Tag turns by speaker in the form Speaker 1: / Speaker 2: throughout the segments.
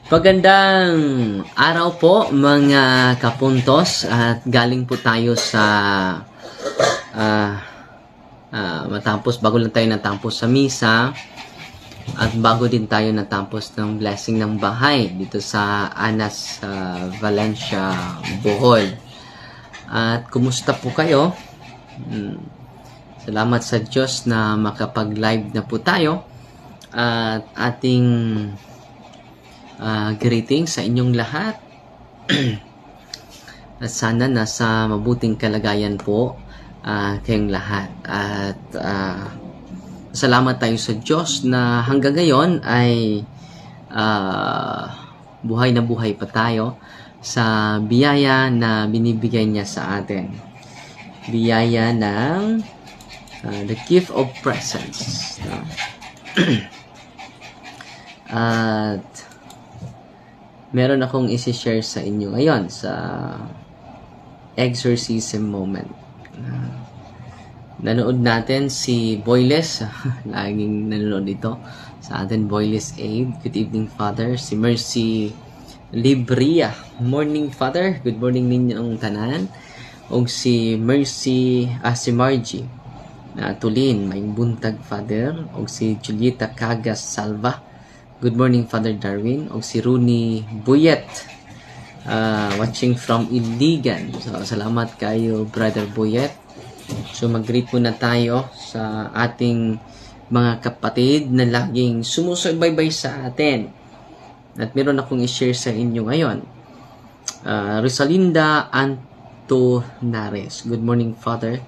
Speaker 1: Magandang araw po mga kapuntos at galing po tayo sa bago lang tayo natapos sa misa at bago din tayo natapos ng blessing ng bahay dito sa Anas Valencia, Bohol. At kumusta po kayo? Salamat sa Diyos na makapag-live na po tayo at ating greetings sa inyong lahat. At sana nasa mabuting kalagayan po kayong lahat. At salamat tayo sa Diyos na hanggang ngayon ay buhay na buhay pa tayo sa biyaya na binibigay niya sa atin. Biyaya ng the gift of presence. At meron akong isi-share sa inyo ngayon sa exorcism moment. Nanood natin si Boyles. Laging nanonood dito sa atin, Boyles Aid. Good evening, Father. Si Mercy Libria. Morning, Father. Good morning ninyong tanan. O si Mercy, si Margie Tulin. May buntag, Father. O si Julieta Cagas Salva. Good morning, Father Darwin. O si Rooney Buyet, watching from Iligan. So, salamat kayo, Brother Buyet. So, mag-greet muna tayo sa ating mga kapatid na laging sumusubaybay sa atin. At meron akong i-share sa inyo ngayon. Rosalinda Antonares. Good morning, Father.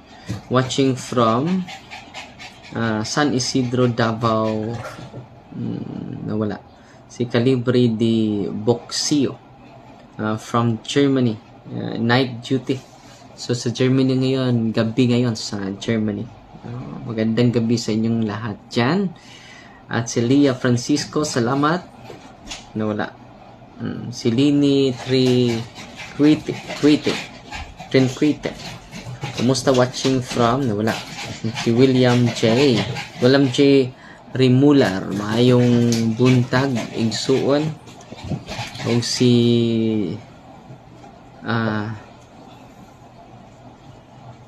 Speaker 1: Watching from San Isidro, Davao. Nawala. Si Calibre di Boxio from Germany. Night duty. So sa Germany ngayon, gabi ngayon sa Germany. Magandang gabi sa inyong lahat dyan. At si Leah Francisco, salamat. Nawala. Si Lini Trinquite. Kumusta watching from? Nawala. Si William J. Rimular, maayong buntag, igsuon. O si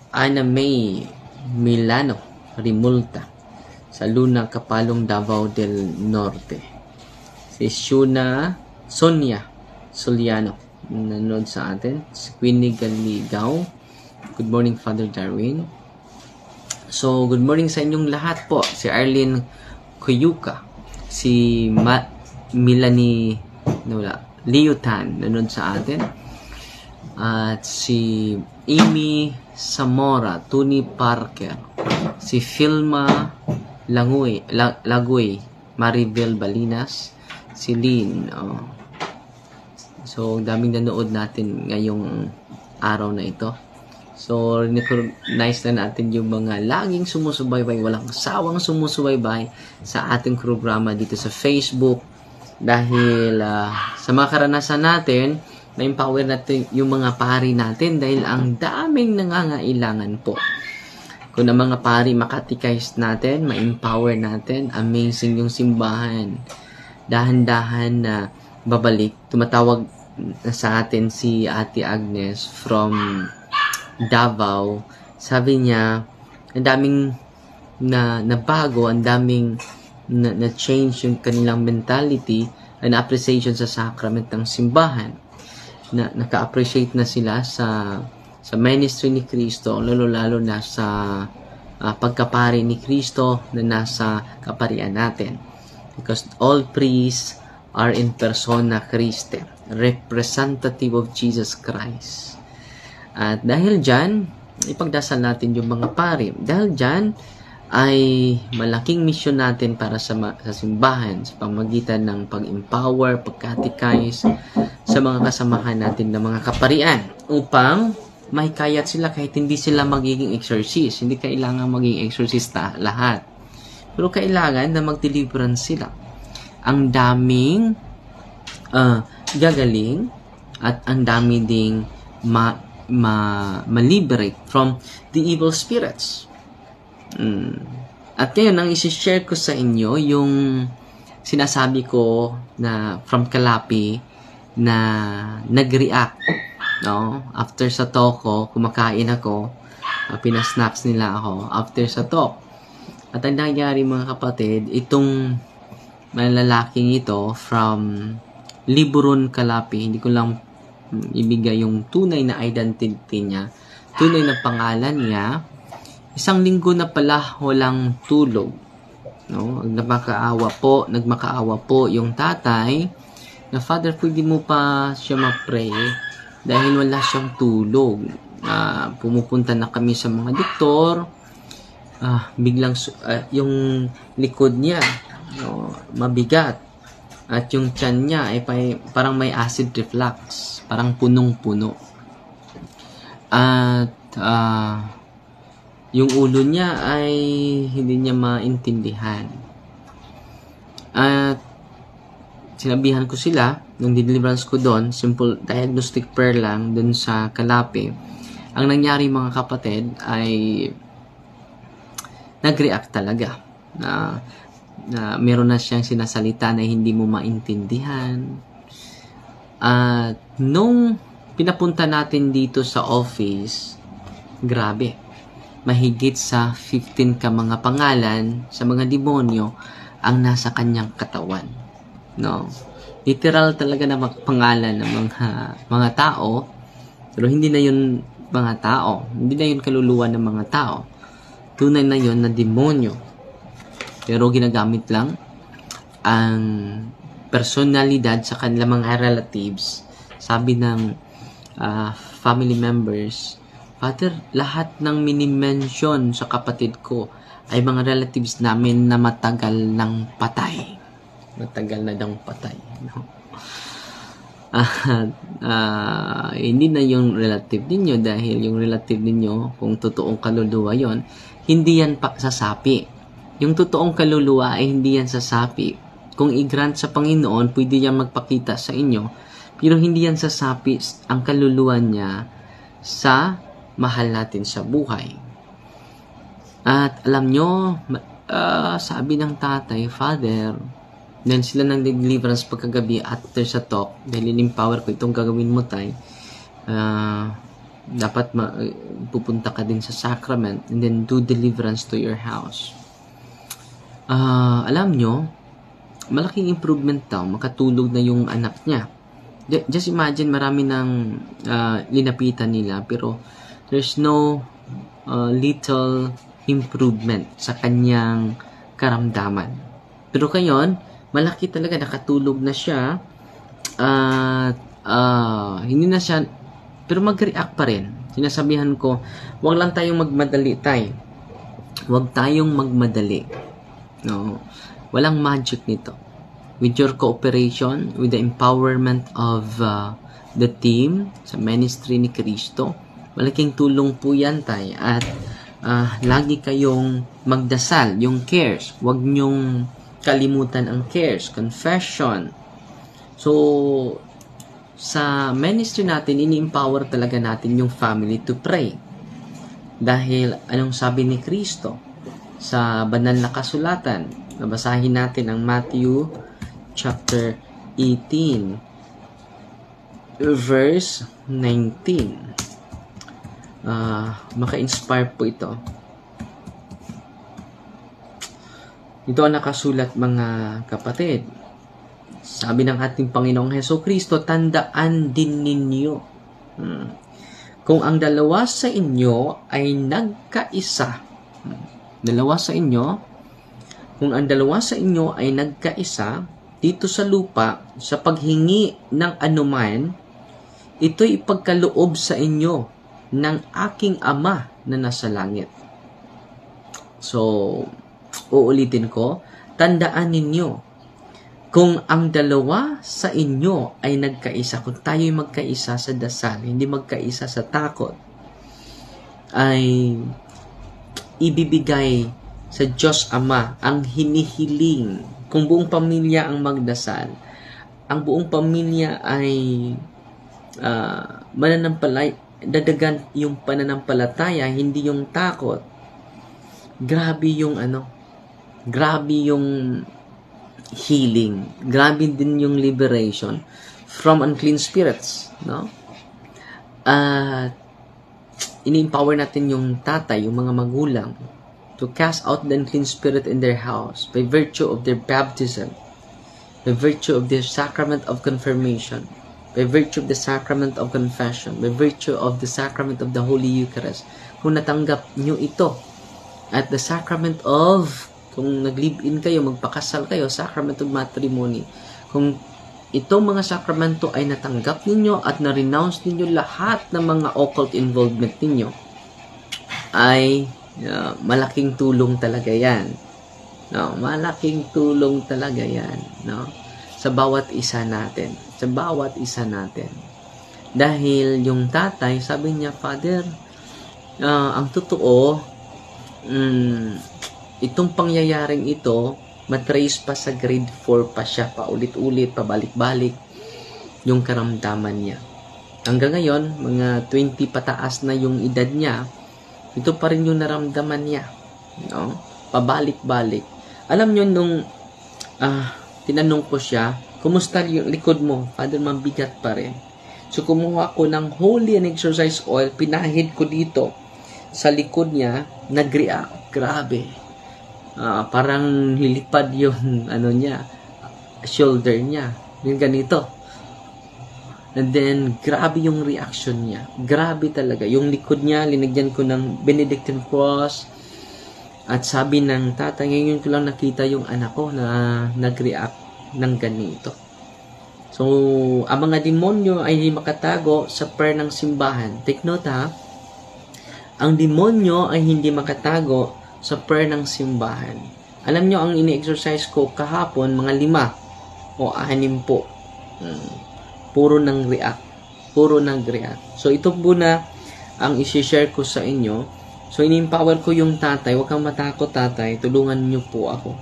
Speaker 1: Ana May Milano Rimulta sa Luna, Kapalong, Davao del Norte. Si Sonia Soliano nanonood sa atin. Si Queenie Galigaw. Good morning, Father Darwin. So, good morning sa inyong lahat po. Si Arlene Kuyuka, si Milani Liutan nanonood sa atin, at si Amy Zamora, Tony Parker, si Filma Lagoy, Maribel Balinas, si Lynn. So, daming nanood natin ngayong araw na ito. So, recognize na natin yung mga laging sumusubaybay, walang sawang sumusubaybay sa ating programa dito sa Facebook. Dahil sa mga karanasan natin, na-empower natin yung mga pari natin dahil ang daming nangangailangan po. Kung ang mga pari makatikais natin, ma-empower natin, amazing yung simbahan. Dahan-dahan na babalik. Tumatawag sa atin si Ate Agnes from Davao. Sabi niya, ang daming nabago, ang daming na change yung kanilang mentality and appreciation sa sacrament ng simbahan. Naka-appreciate na sila sa ministry ni Cristo, lalo na sa pagkapari ni Cristo na nasa kaparian natin. Because all priests are in persona Christi, representative of Jesus Christ. At dahil dyan, ipagdasal natin yung mga pari. Dahil dyan, ay malaking misyon natin para sa simbahan sa pamagitan ng pag-empower, pagkatikais sa mga kasamahan natin ng mga kaparian upang may kayat sila kahit hindi sila magiging exorcist. Hindi kailangan maging exorcista lahat. Pero kailangan na mag-deliverance sila. Ang daming gagaling at ang dami ding ma-liberate from the evil spirits. At ngayon, ang isi-share ko sa inyo yung sinasabi ko na from Kalapi na nag-react, no? After sa talk ko, kumakain ako, pinasnacks nila ako after sa talk. At ang nangyari mga kapatid, itong lalaking ito from Liburon, Kalapi, hindi ko lang ibigay yung tunay na identity niya, tunay na pangalan niya. Isang linggo na pala walang tulog, no? Nagmakaawa po yung tatay na, Father, pwede mo pa siya ma-pray dahil wala siyang tulog. Pumupunta na kami sa mga doktor, biglang yung likod niya, no, mabigat, at yung tiyan niya ay parang may acid reflux, parang punong-puno, at yung ulo niya ay hindi niya maintindihan. At sinabihan ko sila, nung deliverance ko doon, simple diagnostic prayer lang doon sa Kalapi. Ang nangyari mga kapatid ay nag-react talaga. Na meron na siyang sinasalita na hindi mo maintindihan. At nung pinapunta natin dito sa office, grabe. Mahigit sa 15 ka mga pangalan sa mga demonyo ang nasa kanyang katawan. No? Literal talaga na pangalan ng mga tao, pero hindi na yun mga tao. Hindi na yun kaluluwa ng mga tao. Tunay na yun na demonyo. Pero ginagamit lang ang personalidad sa kanilang mga relatives. Sabi ng family members, Father, lahat ng minimension sa kapatid ko ay mga relatives namin na matagal nang patay. Matagal na dang patay. No? Hindi na yung relative ninyo, dahil yung relative ninyo, kung totoong kaluluwa yon, hindi yan sasapi. Yung totoong kaluluwa ay hindi yan sasapi. Kung i-grant sa Panginoon, pwede yan magpakita sa inyo, pero hindi yan sasapi ang kaluluwa niya sa mahal natin sa buhay. At alam nyo, sabi ng tatay, Father, dahil sila ng deliverance pagkagabi after sa talk, dahil in-empower ko itong gagawin mo, tay, dapat pupunta ka din sa sacrament and then do deliverance to your house. Alam nyo, malaking improvement daw, makatulog na yung anak niya. Just imagine, marami ng linapitan nila, pero there's no little improvement sa kanyang karamdaman. Pero ngayon, malaki talaga, nakatulog na siya, at hindi na siya, pero mag-react pa rin. Sinasabihan ko, huwag lang tayong magmadali, tay. Huwag tayong magmadali. No? Walang magic nito. With your cooperation, with the empowerment of the team sa ministry ni Kristo, malaking tulong po yan, tay. At lagi kayong magdasal, yung cares. Huwag nyong kalimutan ang cares, confession. So, sa ministry natin, ini-empower talaga natin yung family to pray. Dahil, anong sabi ni Kristo sa banal na kasulatan? Nabasahin natin ang Matthew chapter 18, verse 19. Maka-inspire po ito. Ito ang nakasulat, mga kapatid. Sabi ng ating Panginoong Hesukristo, tandaan din ninyo, kung ang dalawa sa inyo ay nagkaisa, kung ang dalawa sa inyo ay nagkaisa dito sa lupa sa paghingi ng anuman, ito'y ipagkaloob sa inyo ng aking Ama na nasa langit. So, uulitin ko, tandaan ninyo, kung ang dalawa sa inyo ay nagkaisa, kung tayo'y magkaisa sa dasal, hindi magkaisa sa takot, ay ibibigay sa Diyos Ama ang hinihiling. Kung buong pamilya ang magdasal, ang buong pamilya ay dadagan yung pananampalataya, hindi yung takot. Grabe yung healing. Grabe din yung liberation from unclean spirits, no? At ini-empower natin yung tatay, yung mga magulang, to cast out the unclean spirit in their house by virtue of their baptism, by virtue of their sacrament of confirmation, by virtue of the sacrament of confession, by virtue of the sacrament of the Holy Eucharist. Kung natanggap nyo ito, at the sacrament of, kung nag-live-in kayo, magpakasal kayo, sacrament of matrimony, kung itong mga sakramento ay natanggap ninyo at na-renounce ninyo lahat ng mga occult involvement ninyo, ay malaking tulong talaga yan. No, malaking tulong talaga yan, no? Sa bawat isa natin. Sa bawat isa natin. Dahil yung tatay, sabi niya, Father, ang totoo, itong pangyayaring ito, matrace pa sa grade 4 pa siya, paulit-ulit, pabalik-balik yung karamdaman niya. Hanggang ngayon, mga 20 pataas na yung edad niya, ito pa rin yung naramdaman niya. No? Pabalik-balik. Alam niyo, nung tinanong ko siya, kumusta yung likod mo? Father, mabigat pa rin. So, kumuha ko ng holy and exercise oil, pinahid ko dito sa likod niya, nag-react. Grabe. Parang hilipad yung niya, shoulder niya. Yung ganito. And then, grabe yung reaction niya. Grabe talaga. Yung likod niya, linagyan ko ng Benedictine cross. At sabi ng tatay, ngayon ko lang nakita yung anak ko na nag-react ng ganito. So, ang mga demonyo ay hindi makatago sa prayer ng simbahan. Take note ha. Ang demonyo ay hindi makatago sa prayer ng simbahan. Alam nyo, ang ini-exercise ko kahapon, mga 5 o 6 po. Puro nang react. Puro nang react. So, ito muna ang isi-share ko sa inyo. So, ini-empower ko yung tatay. Huwag kang matakot, tatay. Tulungan nyo po ako.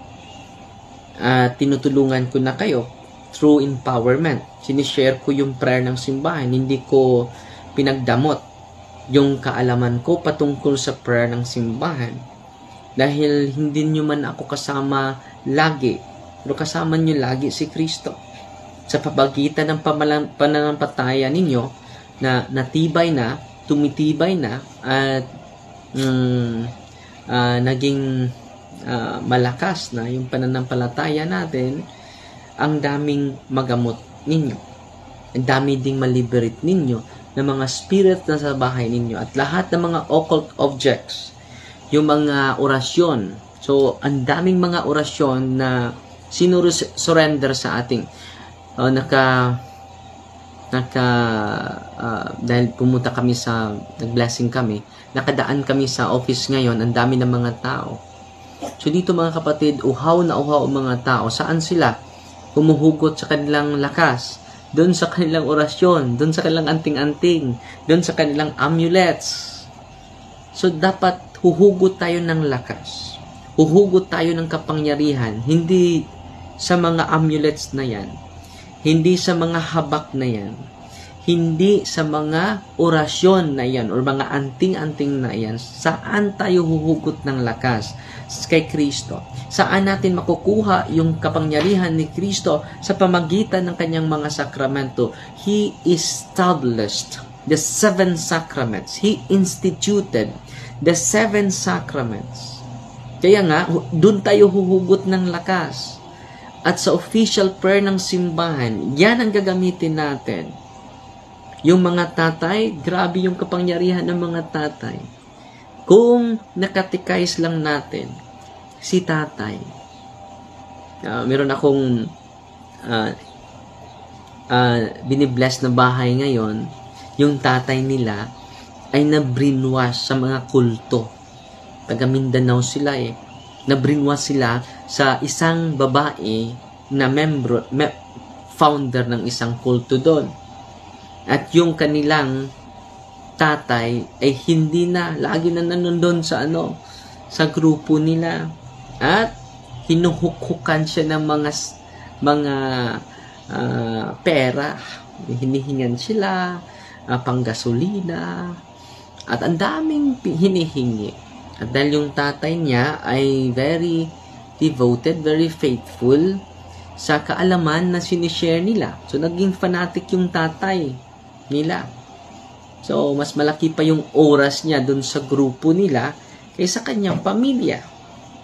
Speaker 1: Tinutulungan ko na kayo through empowerment. Sinishare ko yung prayer ng simbahan. Hindi ko pinagdamot yung kaalaman ko patungkol sa prayer ng simbahan. Dahil hindi nyo man ako kasama lagi, pero kasama nyo lagi si Kristo. Sa pabagitan ng pananampalataya ninyo na natibay na, tumitibay na, at naging malakas na yung pananampalataya natin, ang daming magamot ninyo. Ang dami ding maliberate ninyo ng mga spirit na sa bahay ninyo at lahat ng mga occult objects. Yung mga orasyon. So, ang daming mga orasyon na surrender sa ating dahil pumunta kami nag-blessing kami, nakadaan kami sa office ngayon, ang dami ng mga tao. So, dito mga kapatid, uhaw na uhaw ang mga tao. Saan sila? Humuhugot sa kanilang lakas, doon sa kanilang orasyon, doon sa kanilang anting-anting, doon sa kanilang amulets. So, dapat huhugot tayo ng lakas. Huhugot tayo ng kapangyarihan. Hindi sa mga amulets na yan. Hindi sa mga habak na yan. Hindi sa mga orasyon na yan or mga anting-anting na yan. Saan tayo huhugot ng lakas? Kay Kristo. Saan natin makukuha yung kapangyarihan ni Kristo sa pamagitan ng kanyang mga sakramento? He established the 7 sacraments. He instituted the 7 sacraments. Kaya nga, doon tayo huhugot ng lakas. At sa official prayer ng simbahan, yan ang gagamitin natin. Yung mga tatay, grabe yung kapangyarihan ng mga tatay. Kung nakatikais lang natin, si tatay. Meron akong binibless na bahay ngayon, yung tatay nila, ay na-brainwash sa mga kulto. Taga Mindanao sila Na-brainwash sila sa isang babae na founder ng isang kulto doon. At yung kanilang tatay ay hindi na, lagi na nandun sa sa grupo nila. At hinuhukhukan siya ng mga pera. Hinihingan sila, panggasolina, at ang daming hinihingi. At dahil yung tatay niya ay very devoted, very faithful, sa kaalaman na sinishare nila. So, naging fanatic yung tatay nila. So, mas malaki pa yung oras niya dun sa grupo nila kaysa kanyang pamilya.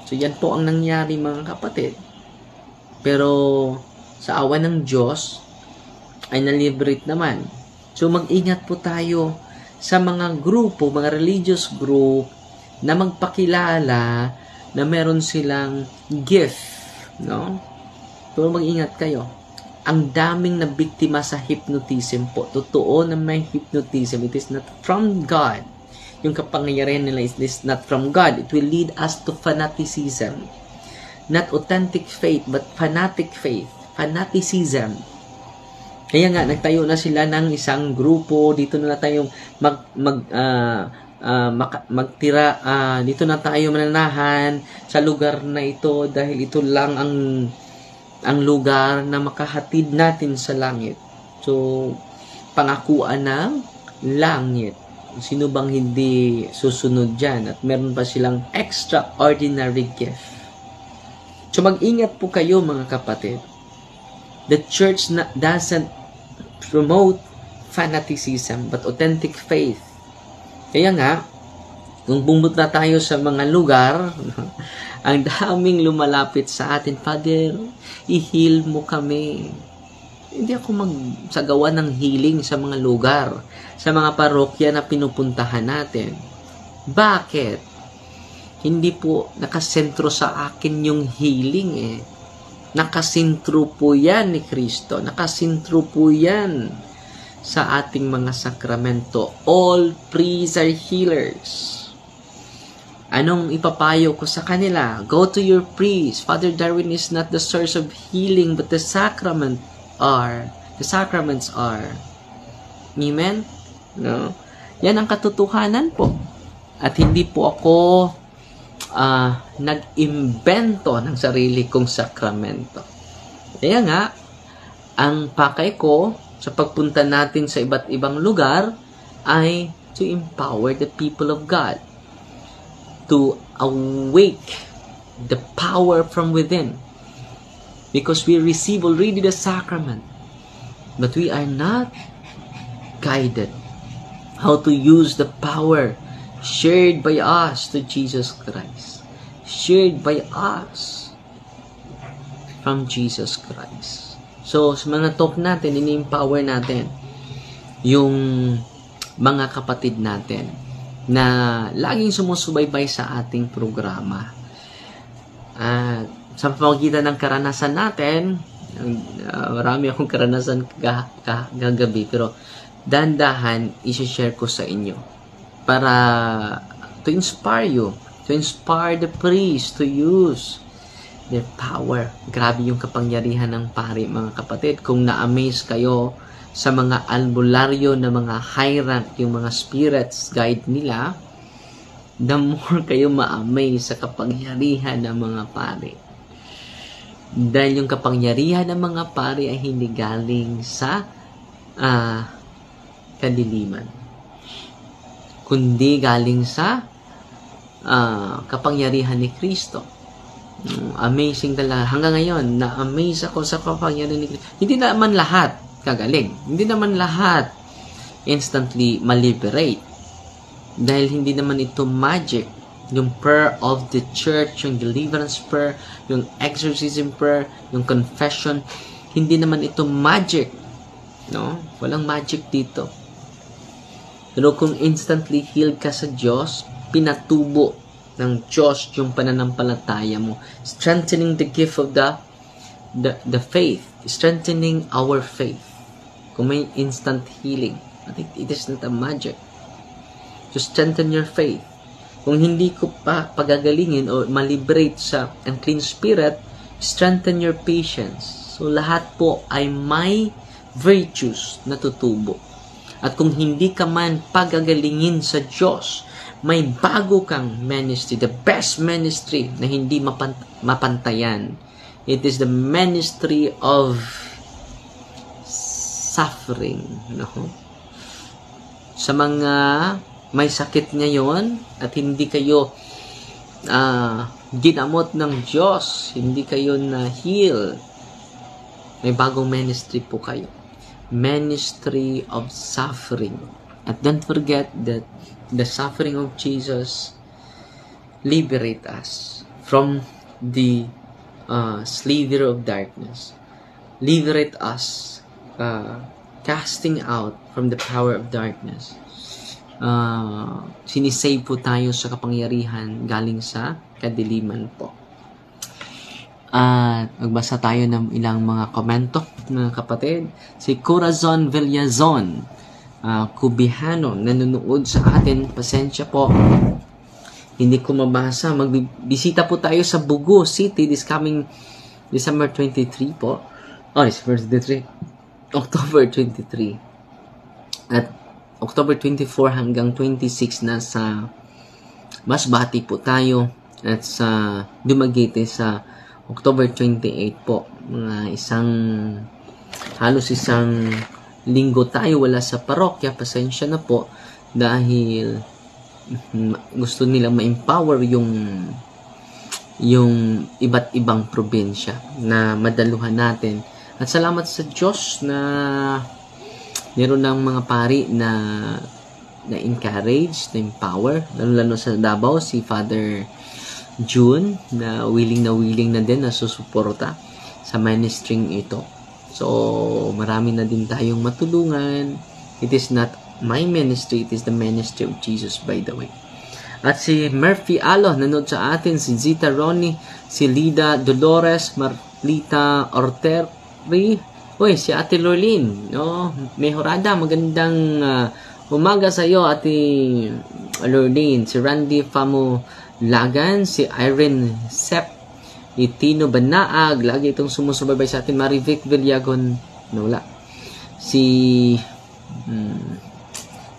Speaker 1: So, yan po ang nangyari mga kapatid. Pero, sa awa ng Diyos, ay naliberate naman. So, mag-ingat po tayo sa mga grupo, mga religious group, na magpakilala na meron silang gift, no? Pero mag-ingat kayo. Ang daming na biktima sa hypnotism po. Totoo na may hypnotism. It is not from God. Yung kapangyarihan nila is not from God. It will lead us to fanaticism. Not authentic faith, but fanatic faith. Fanaticism. Kaya nga, nagtayo na sila ng isang grupo. Dito na tayong magtira, dito na tayo mananahan sa lugar na ito dahil ito lang ang lugar na makahatid natin sa langit. So, pangakuan ng langit. Sino bang hindi susunod dyan? At meron pa silang extraordinary gift. So, mag-ingat po kayo mga kapatid. The church doesn't promote fanaticism but authentic faith. Kaya nga, kung bumunta tayo sa mga lugar, ang daming lumalapit sa atin, Father, i-heal mo kami. Hindi ako magsagawa ng healing sa mga lugar, sa mga parokya na pinupuntahan natin. Bakit? Hindi po nakasentro sa akin yung healing eh. Nakasentro po yan ni Kristo. Nakasentro po yan sa ating mga sakramento. All priests are healers. Anong ipapayo ko sa kanila? Go to your priest. Father Darwin is not the source of healing, but the sacraments are. Amen? No? Yan ang katotohanan po. At hindi po ako nag-imbento ng sarili kong sakramento. Kaya nga, ang pakay ko sa pagpunta natin sa iba't ibang lugar ay to empower the people of God, to awake the power from within, because we receive already the sacrament, but we are not guided how to use the power shared by us to Jesus Christ, shared by us from Jesus Christ. So, sa mga talk natin, ini-empower natin yung mga kapatid natin na laging sumusubaybay sa ating programa. At sa pamamagitan ng karanasan natin, marami akong karanasan kagabi, pero dahan-dahan isi-share ko sa inyo para to inspire you, to inspire the priest to use their power. Grabe yung kapangyarihan ng pari, mga kapatid. Kung na-amaze kayo sa mga albularyo na mga high rank, yung mga spirits guide nila, the more kayo ma-amaze sa kapangyarihan ng mga pari. Dahil yung kapangyarihan ng mga pari ay hindi galing sa kadiliman, kundi galing sa kapangyarihan ni Kristo. Amazing talaga. Hanggang ngayon, na-amaze ako sa kapangyarihan ni Kristo. Hindi naman lahat kagaling. Hindi naman lahat instantly maliberate. Dahil hindi naman ito magic. Yung prayer of the church, yung deliverance prayer, yung exorcism prayer, yung confession, hindi naman ito magic. No? Walang magic dito. Pero kung instantly healed ka sa Diyos, pinatubo ng Diyos yung pananampalataya mo, strengthening the gift of the faith, strengthening our faith. Kung may instant healing, I think it is not a magic. To strengthen your faith. Kung hindi ko pa pagagalingin o maliberate sa unclean spirit, strengthen your patience. So lahat po ay may virtues na tutubo. At kung hindi ka man pagagalingin sa Diyos, may bago kang ministry, the best ministry na hindi mapantayan. It is the ministry of suffering. No? Sa mga may sakit ngayon at hindi kayo ginamot ng Diyos, hindi kayo na-heal, may bagong ministry po kayo. Ministry of suffering. At don't forget that the suffering of Jesus liberate us from the slavery of darkness. Liberate us, casting out from the power of darkness. Sinisave po tayo sa kapangyarihan galing sa kadiliman po. At magbasa tayo ng ilang mga komento, mga kapatid. Si Corazon Villazon, Cubihano, nanonood sa atin. Pasensya po, hindi ko mabasa. Magbisita po tayo sa Bugo City this coming December 23 po. December 23. October 23. At October 24 hanggang 26 na sa Masbate po tayo. At sa Dumaguete sa October 28 po. Halos isang linggo tayo wala sa parokya. Pasensya na po dahil gusto nilang ma-empower yung iba't ibang probinsya na madaluhan natin. At salamat sa Diyos na meron ng mga pari na encourage, na empower, lalo sa Davao, si Father June, na willing na din na susuporta sa ministry ito. So, marami na din tayong matulungan. It is not my ministry, it is the ministry of Jesus, by the way. At si Murphy Alo, nanood sa atin, si Zita Ronnie, si Lida Dolores, Marlita Orteri, si Ate Lorlene, no? Mejorada, magandang umaga sa iyo, Ate Lorlene. Si Randy Famulagan, si Irene Sepp, Itino Banaag, lagi itong sumusubaybay sa atin. Marivic Villagon, wala.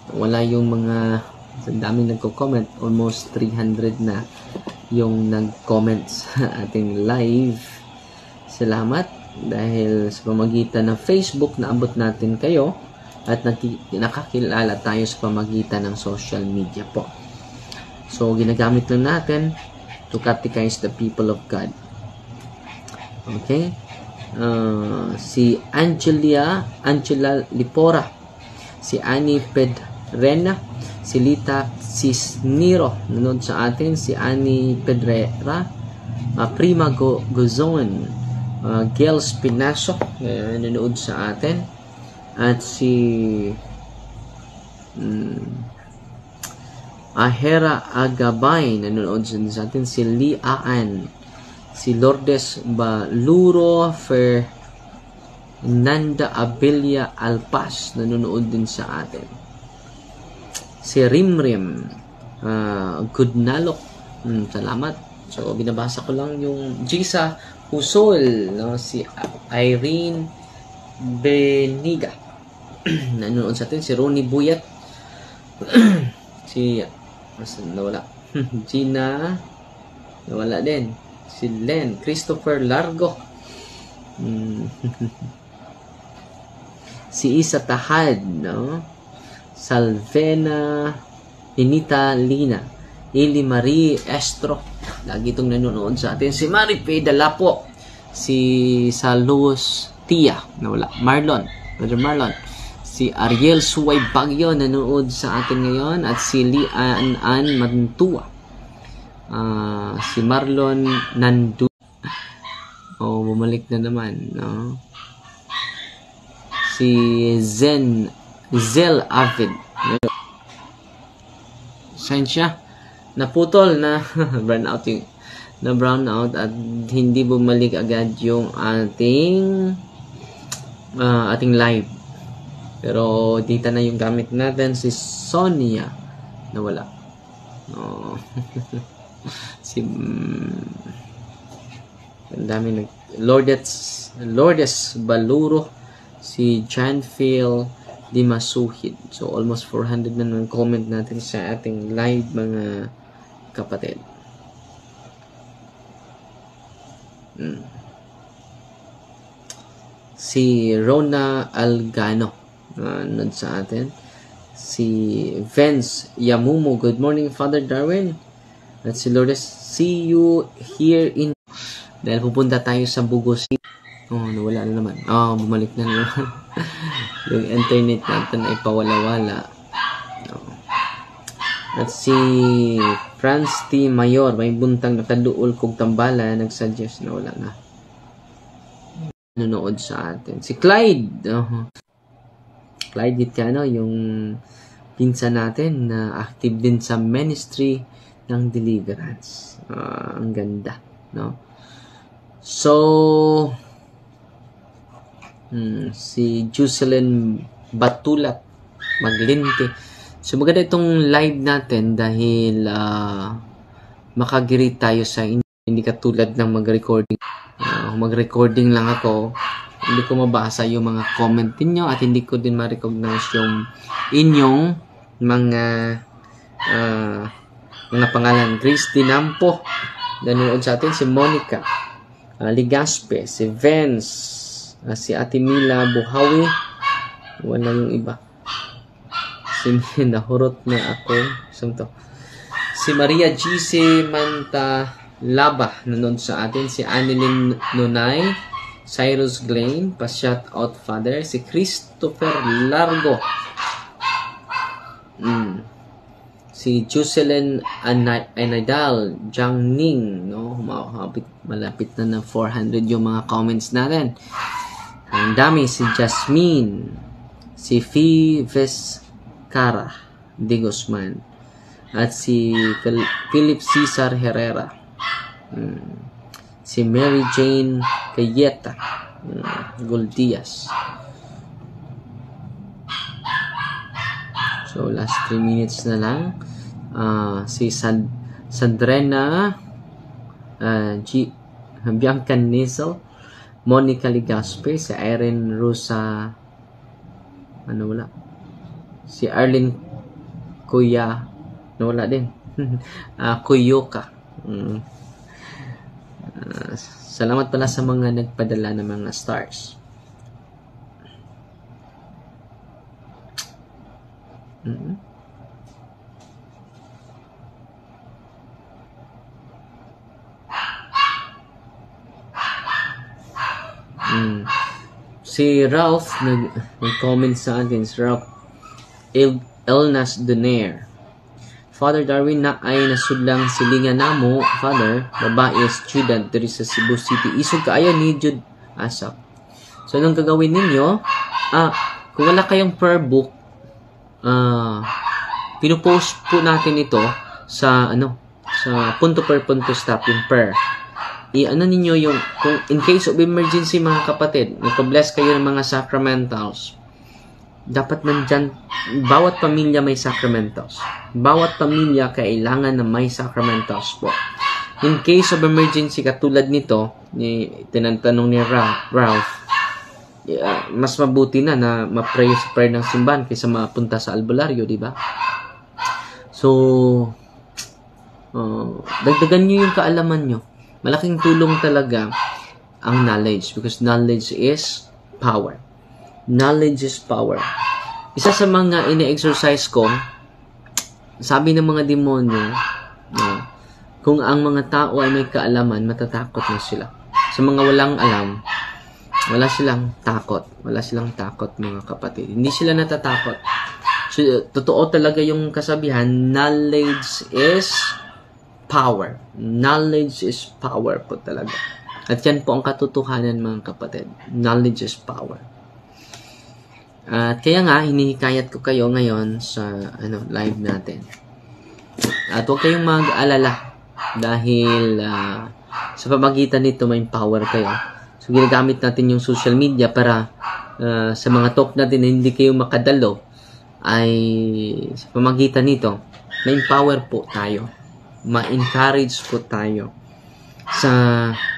Speaker 1: Wala yung mga, ang daming nagko-comment, almost 300 na yung nag-comment sa ating live. Salamat. Dahil sa pamagitan ng Facebook, naabot natin kayo at nakakilala tayo sa pamagitan ng social media po. So, ginagamit lang natin to catechize the people of God. Okay? Si Angela Lipora, si Annie Pedrena, si Lita Cisniro, nanood sa atin, si Annie Pedrera, Prima Gozon, Gail Spinaso, nanonood sa atin, at si Ahera Agabay, nanonood sa atin, si Liaan, si Lourdes Baluro, Fernanda Abilia Alpas, nanonood din sa atin, si Rimrim Goodnalok, salamat. So, binabasa ko lang yung Gisa Usol, no? Si Irene Beniga, nanonood sa atin, si Ronnie Buyat, si nawala Gina, nawala din, si Len Christopher Largo, si Isa Tahad, no? Salvena Inita Lina, Ili Marie Estro, lagi itong nanonood sa atin, si Maripe Dalapo, si Salus Tia, nawala, Brother Marlon, si Ariel Suway Bagyo, nanonood sa atin ngayon, at si Lian Mantua, si Marlon Nandu, bumalik na naman, no? Si Zel Avid, Sensya, naputol na brown out at hindi bumalik agad yung ating live. Pero dito na yung gamit natin, si Sonia, nawala. Si ang dami Lourdes Baluro, si Janfield Dimasuhid. So almost 400 na ng comment natin sa ating live, mga kapatid. Si Rona Algano, nanood sa atin. Si Vince Yamumo, good morning Father Darwin. At si Lourdes, see you here in, dahil pupunta tayo sa Bugo City Oh, nawala na naman. Oh, bumalik na naman. Yung internet natin ay pawala-wala. Oh. At si Franz T. Mayor, may buntang nakaduol kog tambala, nagsuggest na wala na. Nanonood sa atin. Si Clyde. Clyde Gitcano, yung pinsan natin na active din sa ministry ng deliverance. Ang ganda, no? So, si Jocelyn Batulat Maglinte. So, maganda itong live natin dahil makagiri tayo sa hindi katulad ng mag-recording. Mag-recording lang ako. Hindi ko mabasa yung mga comment niyo at hindi ko din ma-recognize yung inyong mga pangalan. Grace Dinampo. Nanonood sa atin si Monica Ligaspe, si Vince, si Ate Mila Buhawi. Wala yung iba. Si nahurot na ako. Saan to? Si Maria GC Manta Laba nanonood sa atin. Si Annelyn Nunay, Cyrus Glain, pa-shout out father. Si Christopher Largo. Si Jocelyn Anadal, Jiang Ning, no? Malapit na ng 400 yung mga comments natin. Ang dami. Si Jasmine, si Fives Cara de Guzman, at si Philip Cesar Herrera, si Mary Jane Cayeta, Goldias. So, last 3 minutes na lang. Si Sandrena Bianca Nizel, Monica Ligaspe, si Irene Rosa, si Arlene Kuya, wala din. Kuyoka. Salamat pala sa mga nagpadala ng mga stars. Si Ralph nag-comment sa atin. Si Ralph Elnas Donaire. Father Darwin na ay nasudlang silingan namo, Father, babae student diri sa Cebu City. Isog kaayo ni Jude Asap. So, anong gagawin ninyo? Kung wala kayong prayer book, pinupost po natin ito sa sa punto per punto stop yung prayer. Ninyo yung, kung in case of emergency mga kapatid, nagpa-bless kayo ng mga sacramentals, dapat nandyan, bawat pamilya may sacramentals. Bawat pamilya kailangan na may sacramentals po. In case of emergency, katulad nito, tinanong ni Ralph, mas mabuti na ma-pray sa prayer ng simbahan kaysa mapunta sa albularyo, di ba? So, dagdagan nyo yung kaalaman nyo. Malaking tulong talaga ang knowledge because knowledge is power. Knowledge is power. Isa sa mga ine-exercise ko, sabi ng mga demonyo, kung ang mga tao ay may kaalaman, matatakot na sila. Sa mga walang alam, wala silang takot. Wala silang takot, mga kapatid. Hindi sila natatakot. So, totoo talaga yung kasabihan, knowledge is power. Knowledge is power po talaga. At yan po ang katotohanan, mga kapatid. Knowledge is power. At kaya nga, hinihikayat ko kayo ngayon sa live natin. At huwag kayong mag-alala dahil sa pamagitan nito may power kayo. So, ginagamit natin yung social media para sa mga talk natin na hindi kayo makadalo ay sa pamagitan nito, may power po tayo. Ma-encourage po tayo.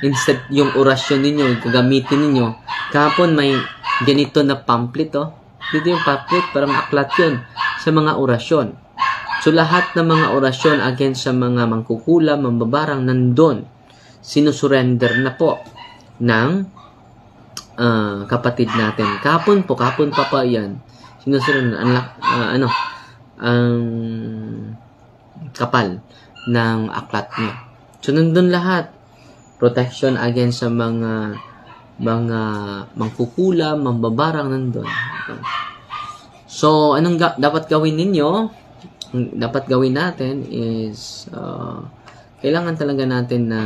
Speaker 1: Instead yung orasyon ninyo, gagamitin ninyo. Kahapon may ganito na pamphlet, Dito yung pamphlet, parang aklat yun sa mga orasyon. So, lahat ng mga orasyon against sa mga mangkukulam, mambabarang, nandun. Sinusurrender na po ng kapatid natin. Kahapon pa yan. Sinusurrender, ang kapal ng aklat niya. So, nandun lahat. Protection against sa mga mga mangkukulam, mambabarang nandun. So, anong dapat gawin ninyo? Dapat gawin natin is kailangan talaga natin na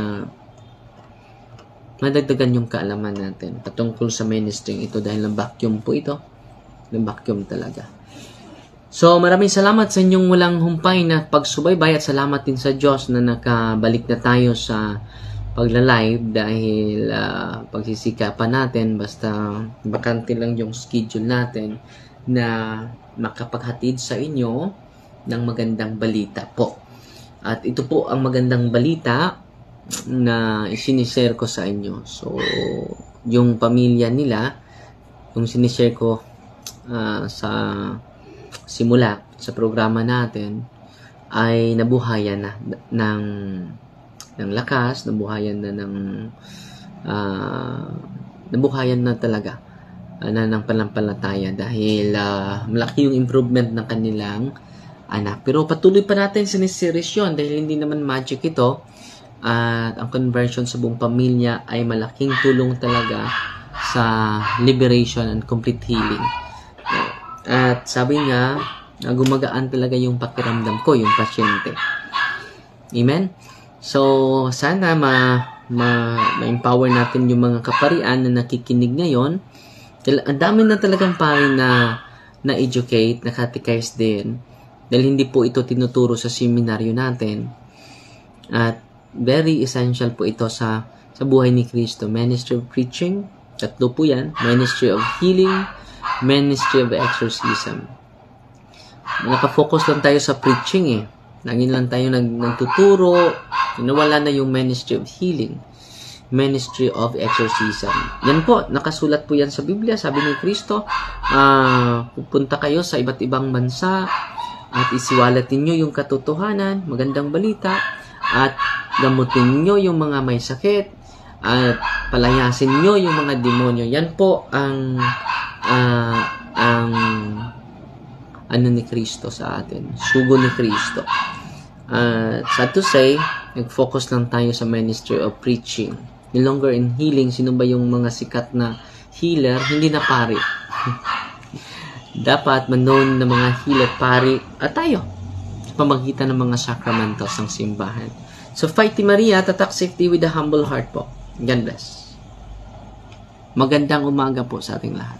Speaker 1: madagdagan yung kaalaman natin patungkol sa ministry ito dahil ng vacuum po ito. Ng vacuum talaga. So, maraming salamat sa inyong walang humpay na pagsubaybay at salamat din sa Diyos na nakabalik na tayo sa pagla-live dahil pagsisikapan natin basta bakante lang yung schedule natin na makapaghatid sa inyo ng magandang balita po. At ito po ang magandang balita na isinishare ko sa inyo. So, yung pamilya nila, yung sinishare ko sa simula sa programa natin ay nabuhayan na ng lakas, nabuhayan na nabuhayan na talaga ng panampalataya dahil malaki yung improvement ng kanilang anak. Pero patuloy pa natin siniseries yun dahil hindi naman magic ito at ang conversion sa buong pamilya ay malaking tulong talaga sa liberation and complete healing. At sabi nga, gumagaan talaga yung pakiramdam ko, yung pasyente. Amen? So, sana ma-empower natin yung mga kaparian na nakikinig ngayon. Ang dami na talagang pari na-educate, na-catechize din. Dahil hindi po ito tinuturo sa seminaryo natin. At very essential po ito sa buhay ni Kristo. Ministry of preaching, 3 po yan. Ministry of healing, ministry of exorcism. Nakafocus lang tayo sa preaching Lagi lang tayo nagtuturo. Nawala na yung ministry of healing. Ministry of exorcism. Yan po, nakasulat po yan sa Biblia. Sabi ni Kristo, pupunta kayo sa iba't ibang bansa at isiwalat ninyo yung katotohanan, magandang balita, at gamutin nyo yung mga may sakit, at palayasin nyo yung mga demonyo. Yan po ang ano ni Kristo sa atin. Sugo ni Kristo. Sad to say, nag-focus lang tayo sa ministry of preaching. No longer in healing. Sino ba yung mga sikat na healer? Hindi na pari. Dapat manoon ng mga healer pari at tayo sa pamagitan ng mga sacramentos ng simbahan. So, Fighty Maria, tatak safety with a humble heart po. God bless. Magandang umaga po sa ating lahat.